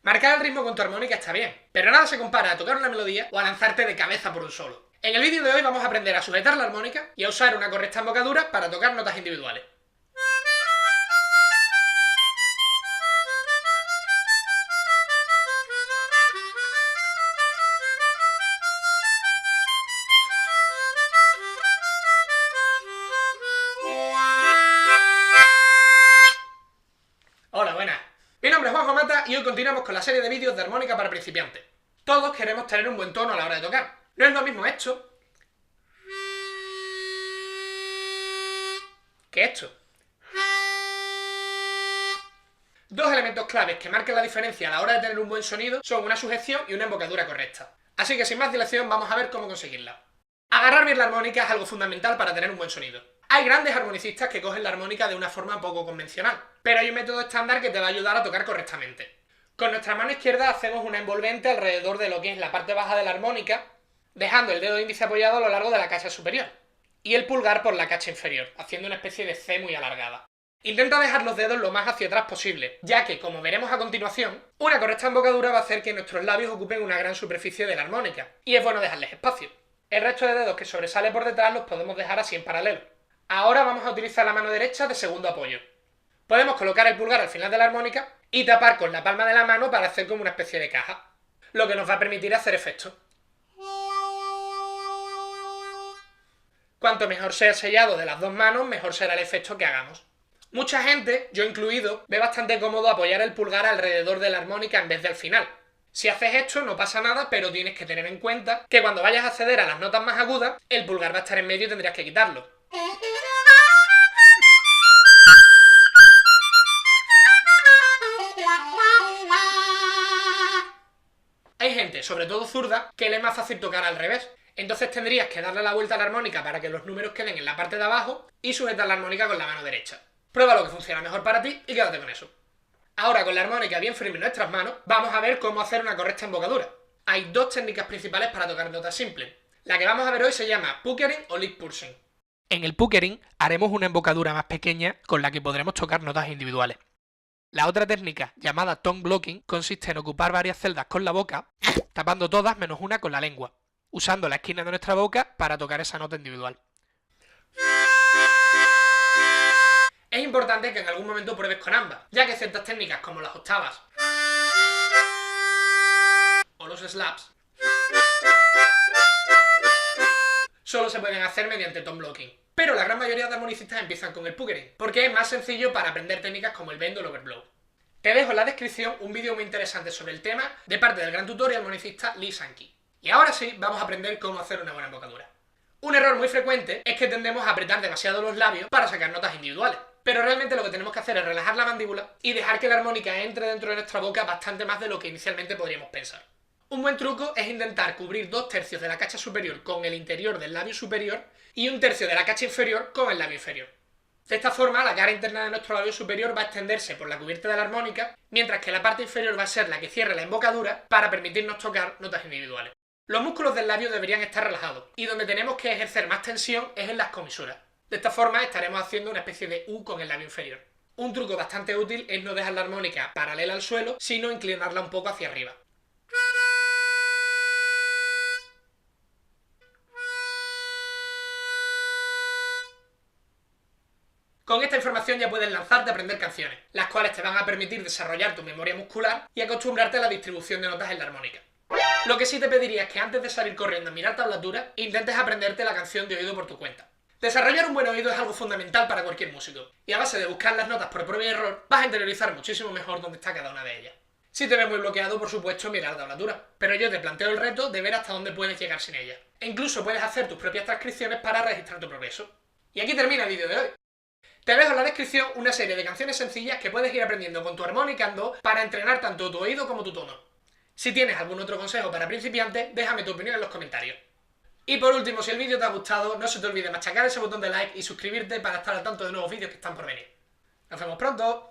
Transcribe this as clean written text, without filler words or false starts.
Marcar el ritmo con tu armónica está bien, pero nada se compara a tocar una melodía o a lanzarte de cabeza por un solo. En el vídeo de hoy vamos a aprender a sujetar la armónica y a usar una correcta embocadura para tocar notas individuales. Hola, buenas. Mi nombre es Juanjo Mata y hoy continuamos con la serie de vídeos de armónica para principiantes. Todos queremos tener un buen tono a la hora de tocar. No es lo mismo esto que esto. Dos elementos claves que marcan la diferencia a la hora de tener un buen sonido son una sujeción y una embocadura correcta. Así que sin más dilación vamos a ver cómo conseguirla. Agarrar bien la armónica es algo fundamental para tener un buen sonido. Hay grandes armonicistas que cogen la armónica de una forma poco convencional, pero hay un método estándar que te va a ayudar a tocar correctamente. Con nuestra mano izquierda hacemos una envolvente alrededor de lo que es la parte baja de la armónica, dejando el dedo índice apoyado a lo largo de la cacha superior, y el pulgar por la cacha inferior, haciendo una especie de C muy alargada. Intenta dejar los dedos lo más hacia atrás posible, ya que, como veremos a continuación, una correcta embocadura va a hacer que nuestros labios ocupen una gran superficie de la armónica, y es bueno dejarles espacio. El resto de dedos que sobresale por detrás los podemos dejar así en paralelo. Ahora vamos a utilizar la mano derecha de segundo apoyo. Podemos colocar el pulgar al final de la armónica y tapar con la palma de la mano para hacer como una especie de caja, lo que nos va a permitir hacer efecto. Cuanto mejor sea el sellado de las dos manos, mejor será el efecto que hagamos. Mucha gente, yo incluido, ve bastante cómodo apoyar el pulgar alrededor de la armónica en vez de al final. Si haces esto no pasa nada, pero tienes que tener en cuenta que cuando vayas a acceder a las notas más agudas, el pulgar va a estar en medio y tendrías que quitarlo. Hay gente, sobre todo zurda, que le es más fácil tocar al revés. Entonces tendrías que darle la vuelta a la armónica para que los números queden en la parte de abajo y sujetar la armónica con la mano derecha. Prueba lo que funciona mejor para ti y quédate con eso. Ahora, con la armónica bien firme en nuestras manos, vamos a ver cómo hacer una correcta embocadura. Hay dos técnicas principales para tocar notas simples. La que vamos a ver hoy se llama puckering o lip pursing. En el puckering haremos una embocadura más pequeña con la que podremos tocar notas individuales. La otra técnica, llamada tongue blocking, consiste en ocupar varias celdas con la boca, tapando todas menos una con la lengua, usando la esquina de nuestra boca para tocar esa nota individual. Es importante que en algún momento pruebes con ambas, ya que ciertas técnicas como las octavas o los slaps solo se pueden hacer mediante tongue blocking. Pero la gran mayoría de armonicistas empiezan con el puckering, porque es más sencillo para aprender técnicas como el bend o el overblow. Te dejo en la descripción un vídeo muy interesante sobre el tema de parte del gran tutor y armonicista Lee Sankey. Y ahora sí, vamos a aprender cómo hacer una buena embocadura. Un error muy frecuente es que tendemos a apretar demasiado los labios para sacar notas individuales, pero realmente lo que tenemos que hacer es relajar la mandíbula y dejar que la armónica entre dentro de nuestra boca bastante más de lo que inicialmente podríamos pensar. Un buen truco es intentar cubrir 2/3 de la cacha superior con el interior del labio superior y 1/3 de la cacha inferior con el labio inferior. De esta forma, la cara interna de nuestro labio superior va a extenderse por la cubierta de la armónica, mientras que la parte inferior va a ser la que cierre la embocadura para permitirnos tocar notas individuales. Los músculos del labio deberían estar relajados, y donde tenemos que ejercer más tensión es en las comisuras. De esta forma estaremos haciendo una especie de U con el labio inferior. Un truco bastante útil es no dejar la armónica paralela al suelo, sino inclinarla un poco hacia arriba. Con esta información ya puedes lanzarte a aprender canciones, las cuales te van a permitir desarrollar tu memoria muscular y acostumbrarte a la distribución de notas en la armónica. Lo que sí te pediría es que antes de salir corriendo a mirar tablaturas, intentes aprenderte la canción de oído por tu cuenta. Desarrollar un buen oído es algo fundamental para cualquier músico, y a base de buscar las notas por prueba y error, vas a interiorizar muchísimo mejor dónde está cada una de ellas. Si te ves muy bloqueado, por supuesto, mira la tablatura, pero yo te planteo el reto de ver hasta dónde puedes llegar sin ella. E incluso puedes hacer tus propias transcripciones para registrar tu progreso. Y aquí termina el vídeo de hoy. Te dejo en la descripción una serie de canciones sencillas que puedes ir aprendiendo con tu armónica para entrenar tanto tu oído como tu tono. Si tienes algún otro consejo para principiantes, déjame tu opinión en los comentarios. Y por último, si el vídeo te ha gustado, no se te olvide machacar ese botón de like y suscribirte para estar al tanto de nuevos vídeos que están por venir. ¡Nos vemos pronto!